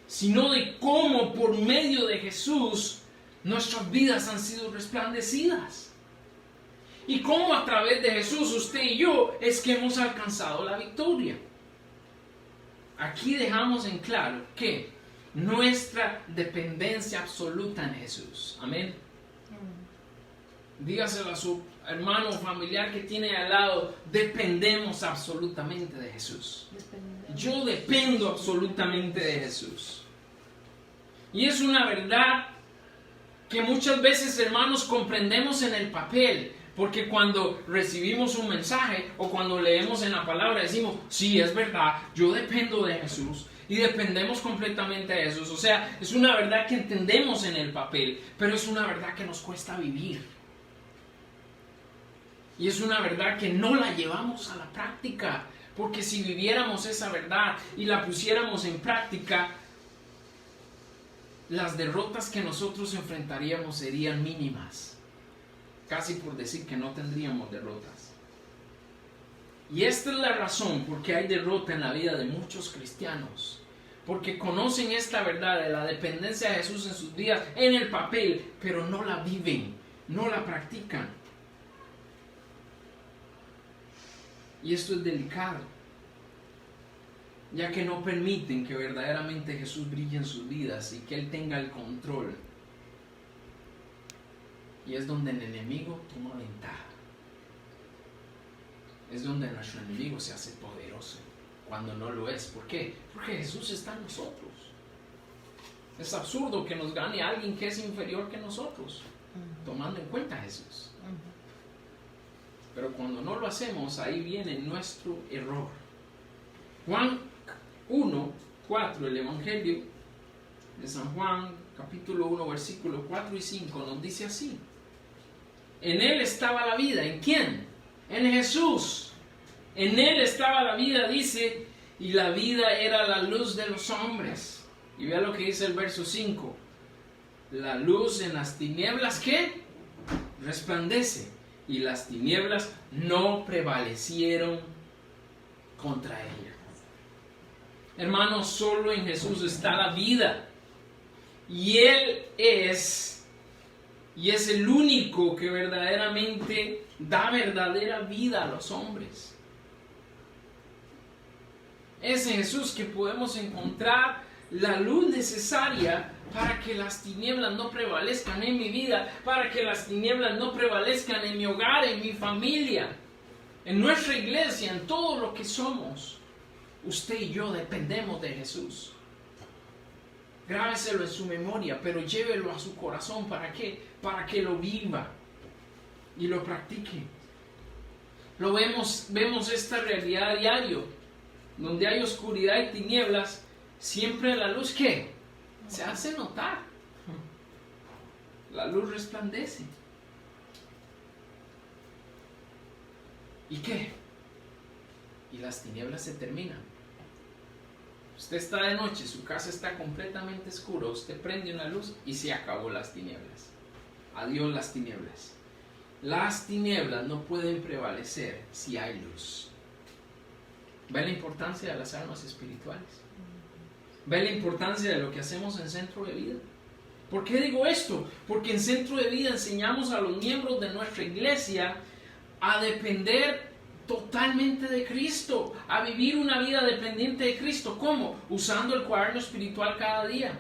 sino de cómo por medio de Jesús nuestras vidas han sido resplandecidas. Y cómo a través de Jesús, usted y yo, es que hemos alcanzado la victoria. Aquí dejamos en claro que nuestra dependencia absoluta en Jesús. Amén. Dígaselo a su hermano o familiar que tiene al lado, dependemos absolutamente de Jesús. Yo dependo absolutamente de Jesús. Y es una verdad que muchas veces, hermanos, comprendemos en el papel. Porque cuando recibimos un mensaje o cuando leemos en la palabra decimos, sí, es verdad, yo dependo de Jesús. Y dependemos completamente de Jesús. O sea, es una verdad que entendemos en el papel, pero es una verdad que nos cuesta vivir. Y es una verdad que no la llevamos a la práctica. Porque si viviéramos esa verdad y la pusiéramos en práctica, las derrotas que nosotros enfrentaríamos serían mínimas. Casi por decir que no tendríamos derrotas. Y esta es la razón por qué hay derrota en la vida de muchos cristianos. Porque conocen esta verdad de la dependencia de Jesús en sus vidas, en el papel, pero no la viven, no la practican. Y esto es delicado, ya que no permiten que verdaderamente Jesús brille en sus vidas y que Él tenga el control. Y es donde el enemigo toma ventaja. Es donde nuestro enemigo se hace poderoso, cuando no lo es. ¿Por qué? Porque Jesús está en nosotros. Es absurdo que nos gane alguien que es inferior que nosotros, tomando en cuenta a Jesús. Pero cuando no lo hacemos, ahí viene nuestro error. Juan 1:4, el Evangelio de San Juan, capítulo 1, versículos 4 y 5, nos dice así. En Él estaba la vida. ¿En quién? En Jesús. En Él estaba la vida, dice, y la vida era la luz de los hombres. Y vea lo que dice el verso 5. La luz en las tinieblas, ¿qué? Resplandece. Y las tinieblas no prevalecieron contra ella. Hermanos, solo en Jesús está la vida. Y Él es el único que verdaderamente da verdadera vida a los hombres. Es en Jesús que podemos encontrar la luz necesaria para que las tinieblas no prevalezcan en mi vida, para que las tinieblas no prevalezcan en mi hogar, en mi familia, en nuestra iglesia, en todo lo que somos. Usted y yo dependemos de Jesús. Grábeselo en su memoria, pero llévelo a su corazón. ¿Para qué? Para que lo viva y lo practique. Vemos esta realidad a diario. Donde hay oscuridad y tinieblas, siempre la luz, ¿qué? Se hace notar. La luz resplandece. ¿Y qué? Y las tinieblas se terminan. Usted está de noche, su casa está completamente oscura, usted prende una luz y se acabó las tinieblas. Adiós las tinieblas. Las tinieblas no pueden prevalecer si hay luz. ¿Ve la importancia de las armas espirituales? ¿Ve la importancia de lo que hacemos en Centro de Vida? ¿Por qué digo esto? Porque en Centro de Vida enseñamos a los miembros de nuestra iglesia a depender totalmente de Cristo, a vivir una vida dependiente de Cristo. ¿Cómo? Usando el cuaderno espiritual cada día.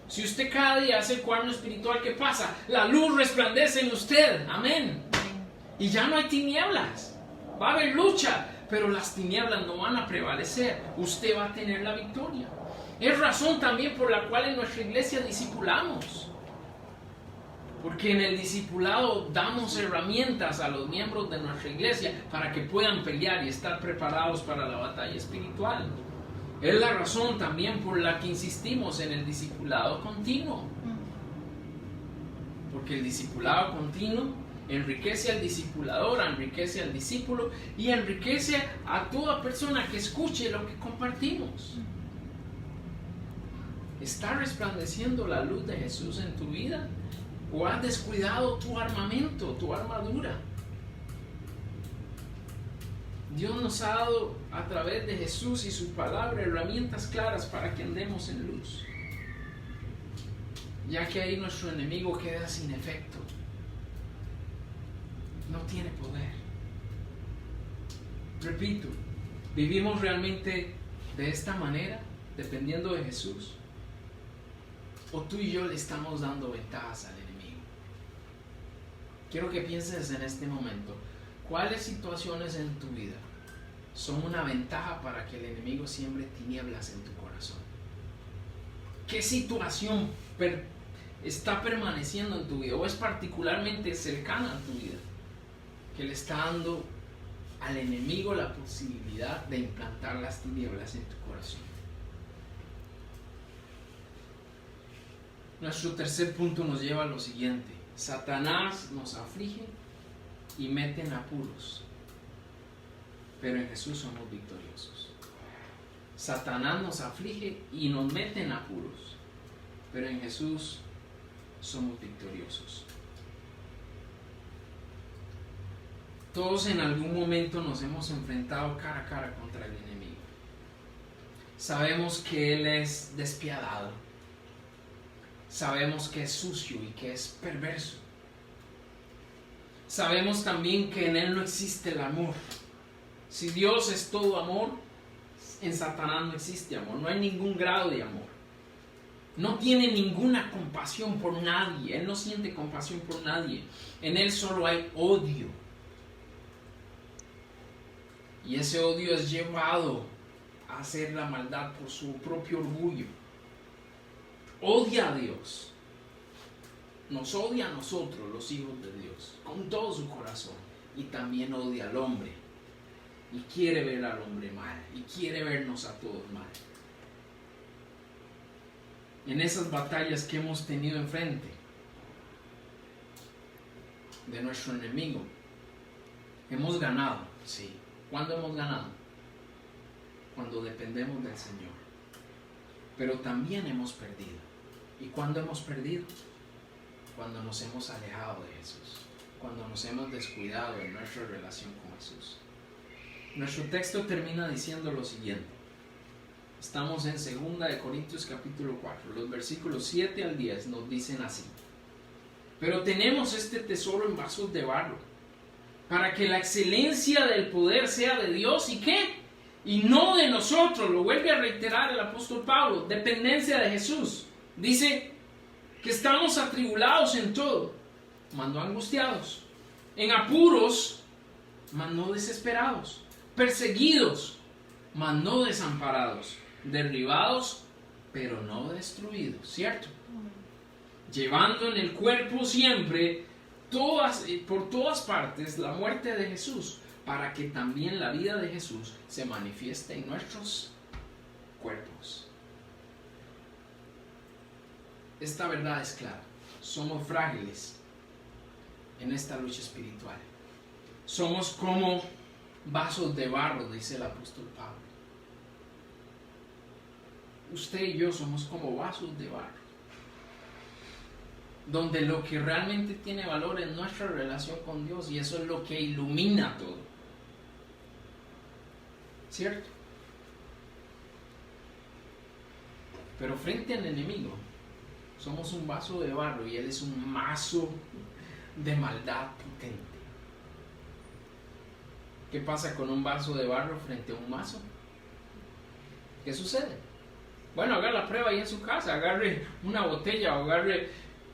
Si usted cada día hace el cuaderno espiritual, ¿qué pasa? La luz resplandece en usted. Amén. Y ya no hay tinieblas. Va a haber lucha, pero las tinieblas no van a prevalecer. Usted va a tener la victoria. Es razón también por la cual en nuestra iglesia discipulamos. Porque en el discipulado damos herramientas a los miembros de nuestra iglesia para que puedan pelear y estar preparados para la batalla espiritual. Es la razón también por la que insistimos en el discipulado continuo. Porque el discipulado continuo enriquece al discipulador, enriquece al discípulo y enriquece a toda persona que escuche lo que compartimos. ¿Está resplandeciendo la luz de Jesús en tu vida? ¿O has descuidado tu armamento, tu armadura? Dios nos ha dado a través de Jesús y su palabra herramientas claras para que andemos en luz, ya que ahí nuestro enemigo queda sin efecto, no tiene poder. Repito, ¿vivimos realmente de esta manera, dependiendo de Jesús? ¿O tú y yo le estamos dando ventajas al enemigo? Quiero que pienses en este momento, ¿cuáles situaciones en tu vida son una ventaja para que el enemigo siembre tinieblas en tu corazón? ¿Qué situación está permaneciendo en tu vida o es particularmente cercana a tu vida que le está dando al enemigo la posibilidad de implantar las tinieblas en tu corazón? Nuestro tercer punto nos lleva a lo siguiente: Satanás nos aflige y mete en apuros, pero en Jesús somos victoriosos. Satanás nos aflige y nos mete en apuros, pero en Jesús somos victoriosos. Todos en algún momento nos hemos enfrentado cara a cara contra el enemigo. Sabemos que él es despiadado. Sabemos que es sucio y que es perverso. Sabemos también que en él no existe el amor. Si Dios es todo amor, en Satanás no existe amor. No hay ningún grado de amor. No tiene ninguna compasión por nadie. Él no siente compasión por nadie. En él solo hay odio. Y ese odio es llevado a hacer la maldad por su propio orgullo. Odia a Dios. Nos odia a nosotros, los hijos de Dios, con todo su corazón. Y también odia al hombre. Y quiere ver al hombre mal. Y quiere vernos a todos mal. En esas batallas que hemos tenido enfrente de nuestro enemigo, hemos ganado, sí. ¿Cuándo hemos ganado? Cuando dependemos del Señor. Pero también hemos perdido. ¿Y cuándo hemos perdido? Cuando nos hemos alejado de Jesús. Cuando nos hemos descuidado en nuestra relación con Jesús. Nuestro texto termina diciendo lo siguiente. Estamos en 2 Corintios capítulo 4. Los versículos 7 al 10 nos dicen así. Pero tenemos este tesoro en vasos de barro, para que la excelencia del poder sea de Dios. ¿Y qué? Y no de nosotros. Lo vuelve a reiterar el apóstol Pablo. Dependencia de Jesús. Dice que estamos atribulados en todo, mas no angustiados, en apuros, mas no desesperados, perseguidos, mas no desamparados, derribados, pero no destruidos, ¿cierto? Llevando en el cuerpo siempre, por todas partes, la muerte de Jesús, para que también la vida de Jesús se manifieste en nuestros cuerpos. Esta verdad es clara. Somos frágiles en esta lucha espiritual. Somos como vasos de barro, dice el apóstol Pablo. Usted y yo somos como vasos de barro, donde lo que realmente tiene valor es nuestra relación con Dios, y eso es lo que ilumina todo. ¿Cierto? Pero frente al enemigo, somos un vaso de barro y él es un mazo de maldad potente. ¿Qué pasa con un vaso de barro frente a un mazo? ¿Qué sucede? Bueno, haga la prueba ahí en su casa. Agarre una botella o agarre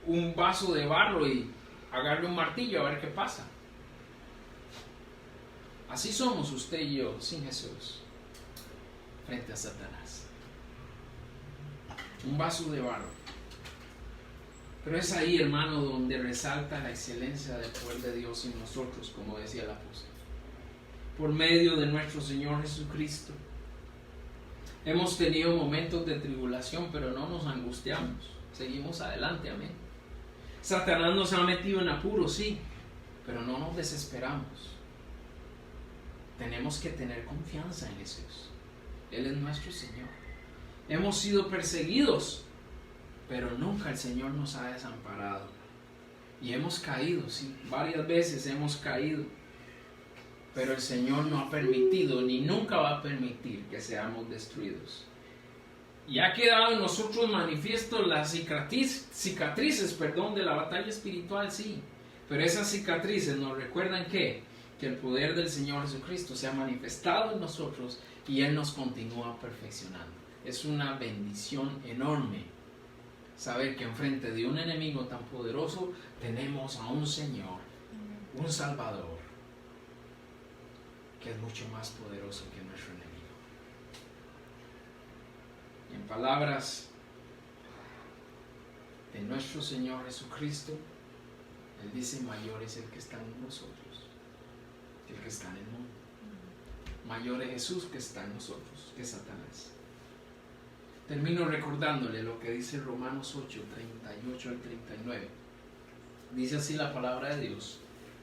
un vaso de barro y agarre un martillo a ver qué pasa. Así somos usted y yo sin Jesús frente a Satanás. Un vaso de barro. Pero es ahí, hermano, donde resalta la excelencia del poder de Dios en nosotros, como decía el apóstol. Por medio de nuestro Señor Jesucristo. Hemos tenido momentos de tribulación, pero no nos angustiamos. Seguimos adelante, amén. Satanás nos ha metido en apuros, sí, pero no nos desesperamos. Tenemos que tener confianza en Jesús. Él es nuestro Señor. Hemos sido perseguidos, pero nunca el Señor nos ha desamparado. Y hemos caído, sí, varias veces hemos caído. Pero el Señor no ha permitido ni nunca va a permitir que seamos destruidos. Y ha quedado en nosotros manifiesto las cicatrices de la batalla espiritual, sí. Pero esas cicatrices nos recuerdan que el poder del Señor Jesucristo se ha manifestado en nosotros y Él nos continúa perfeccionando. Es una bendición enorme saber que enfrente de un enemigo tan poderoso tenemos a un Señor, un Salvador, que es mucho más poderoso que nuestro enemigo. Y en palabras de nuestro Señor Jesucristo, Él dice: mayor es el que está en nosotros que el que está en el mundo. Mayor es Jesús que está en nosotros que Satanás. Termino recordándole lo que dice Romanos 8, 38 al 39. Dice así la palabra de Dios: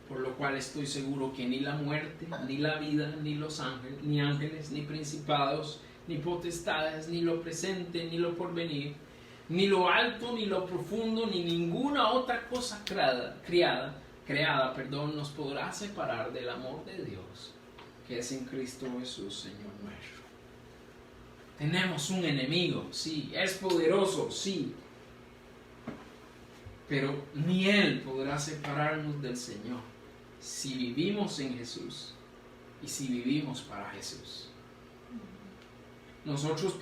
por lo cual estoy seguro que ni la muerte, ni la vida, ni los ángeles, ni principados, ni potestades, ni lo presente, ni lo porvenir, ni lo alto, ni lo profundo, ni ninguna otra cosa creada, nos podrá separar del amor de Dios, que es en Cristo Jesús, Señor nuestro. Tenemos un enemigo, sí, es poderoso, sí, pero ni Él podrá separarnos del Señor si vivimos en Jesús y si vivimos para Jesús. Nosotros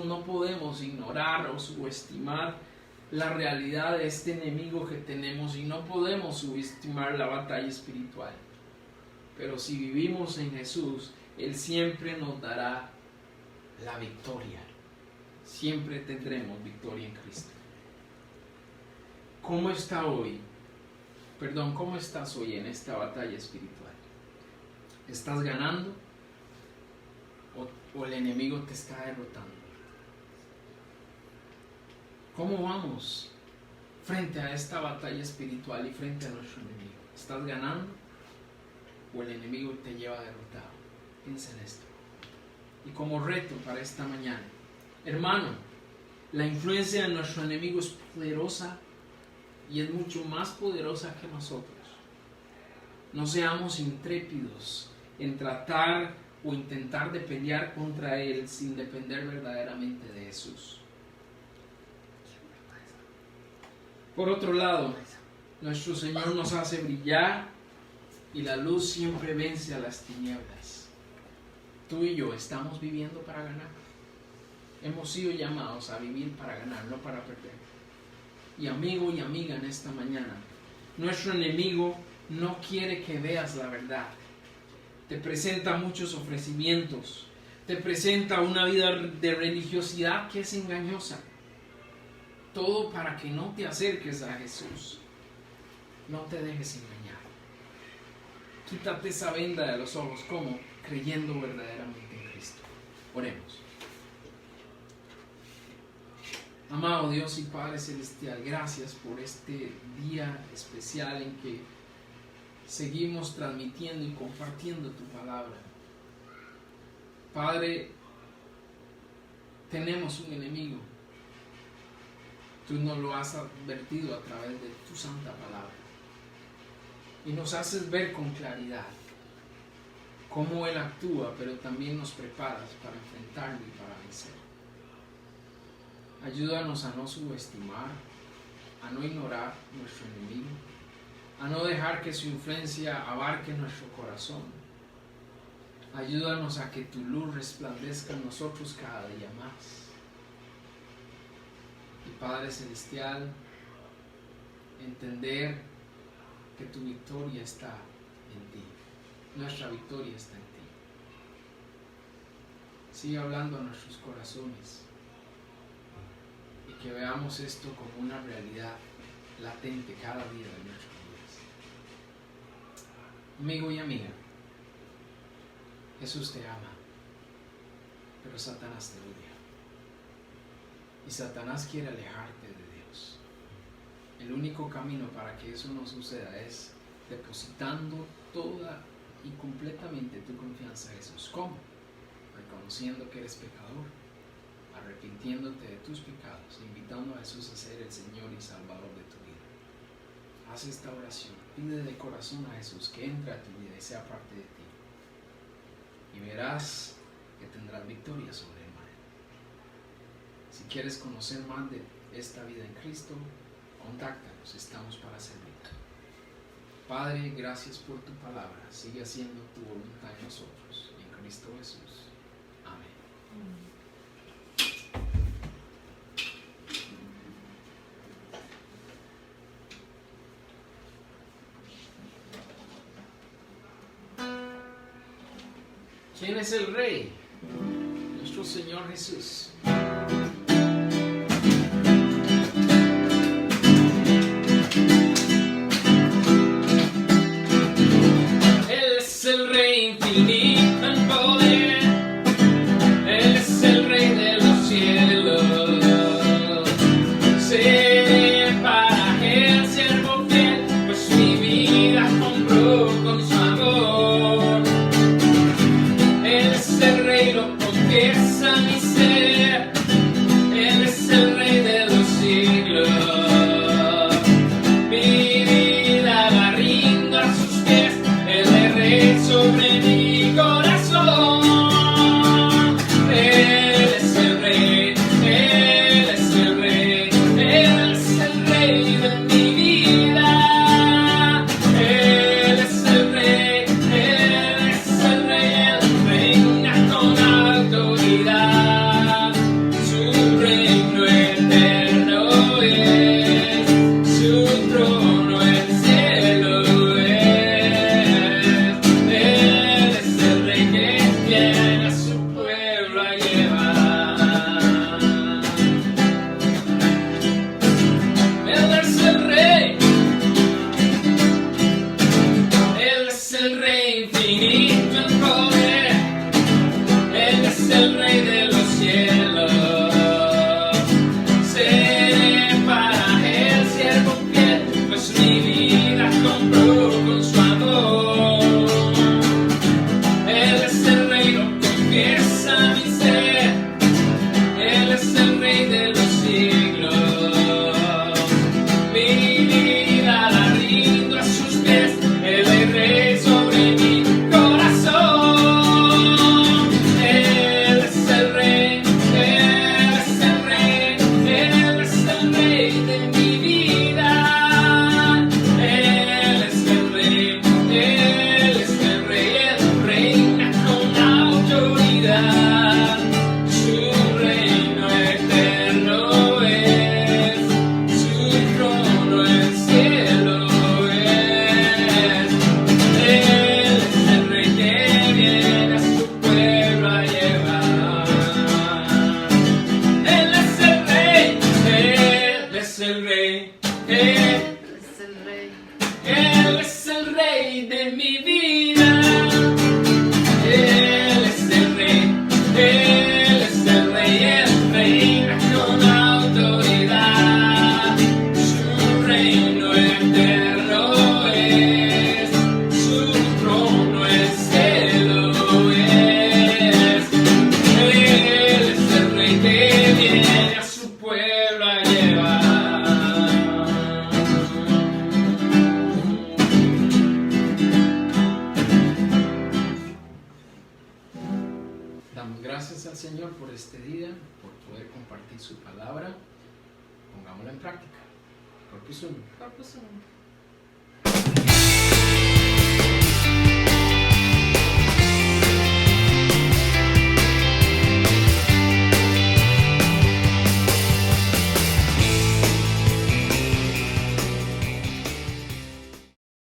no podemos ignorar o subestimar la realidad de este enemigo que tenemos, y no podemos subestimar la batalla espiritual. Pero si vivimos en Jesús, Él siempre nos dará la victoria. Siempre tendremos victoria en Cristo. ¿Cómo estás hoy en esta batalla espiritual? ¿Estás ganando o el enemigo te está derrotando? ¿Cómo vamos frente a esta batalla espiritual y frente a nuestro enemigo? ¿Estás ganando o el enemigo te lleva derrotado? Piensa en esto. Y como reto para esta mañana, hermano, la influencia de nuestro enemigo es poderosa y es mucho más poderosa que nosotros. No seamos intrépidos en tratar o intentar de pelear contra Él sin depender verdaderamente de Jesús. Por otro lado, nuestro Señor nos hace brillar y la luz siempre vence a las tinieblas. Tú y yo estamos viviendo para ganar. Hemos sido llamados a vivir para ganar, no para perder. Y amigo y amiga, en esta mañana, nuestro enemigo no quiere que veas la verdad. Te presenta muchos ofrecimientos, te presenta una vida de religiosidad que es engañosa. Todo para que no te acerques a Jesús. No te dejes engañar. Quítate esa venda de los ojos. ¿Cómo? Creyendo verdaderamente en Cristo. Oremos. Amado Dios y Padre Celestial, gracias por este día especial en que seguimos transmitiendo y compartiendo tu palabra. Padre, tenemos un enemigo. Tú nos lo has advertido a través de tu santa palabra. Y nos haces ver con claridad cómo Él actúa, pero también nos preparas para enfrentarlo y para vencer. Ayúdanos a no subestimar, a no ignorar nuestro enemigo, a no dejar que su influencia abarque nuestro corazón. Ayúdanos a que tu luz resplandezca en nosotros cada día más. Y Padre Celestial, entender que tu victoria está en ti. Nuestra victoria está en ti. Sigue hablando a nuestros corazones y que veamos esto como una realidad latente cada día de nuestras vidas. Amigo y amiga, Jesús te ama, pero Satanás te odia. Y Satanás quiere alejarte de Dios. El único camino para que eso no suceda es depositando toda y completamente tu confianza en Jesús. ¿Cómo? Reconociendo que eres pecador, arrepintiéndote de tus pecados, invitando a Jesús a ser el Señor y Salvador de tu vida. haz esta oración. Pide de corazón a Jesús que entre a tu vida y sea parte de ti. Y verás que tendrás victoria sobre el mal. Si quieres conocer más de esta vida en Cristo, contáctanos, estamos para servir. Padre, gracias por tu palabra. Sigue haciendo tu voluntad en nosotros. En Cristo Jesús. Amén. ¿Quién es el Rey? Nuestro Señor Jesús. Él es el Rey infinito en poder. Él es el Rey de los cielos. Sé para Él siervo fiel, pues mi vida compró con su amor. Él es el Rey, lo confiesa mi ser. Él es el Rey de los siglos. Mi vida la rindo a sus pies. Él es Rey sobre mi corazón. Él es el Rey, Él es el Rey, Él es el Rey de mi vida. Él es el Rey, Él es el Rey, Él reina con autoridad. Su reino eterno es, su trono el cielo es. Él es el Rey que viene a su pueblo a llevar. Él es el Rey, Él es el Rey infinito en poder. Él es el Rey de los cielos. Seré para Él siervo fiel, pues mi vida compró con su amor. Él es el Rey, lo confiesa mi ser. Él es el Rey de los siglos. Mi vida la rindo a sus pies. Él es Rey sobre mi corazón. Él es el Rey, Él es el Rey, Él es el Rey de mi vida. Él es el Rey, Él es el Rey, Él reina con autoridad. Su reino eterno es, su trono el cielo es. Él es el Rey que viene a su pueblo a llevar. Él es el Rey, Él es el Rey, Él Es el Rey. Él es el Rey de mi vida. Él es el Rey, Él es el Rey, Él reina con autoridad. Su reino eterno es, su trono el cielo es. Él es el Rey que viene a su pueblo a llevar. Damos gracias al Señor por este día, por poder compartir su palabra. Pongámosla en práctica. Corpus Uno. Corpus Uno.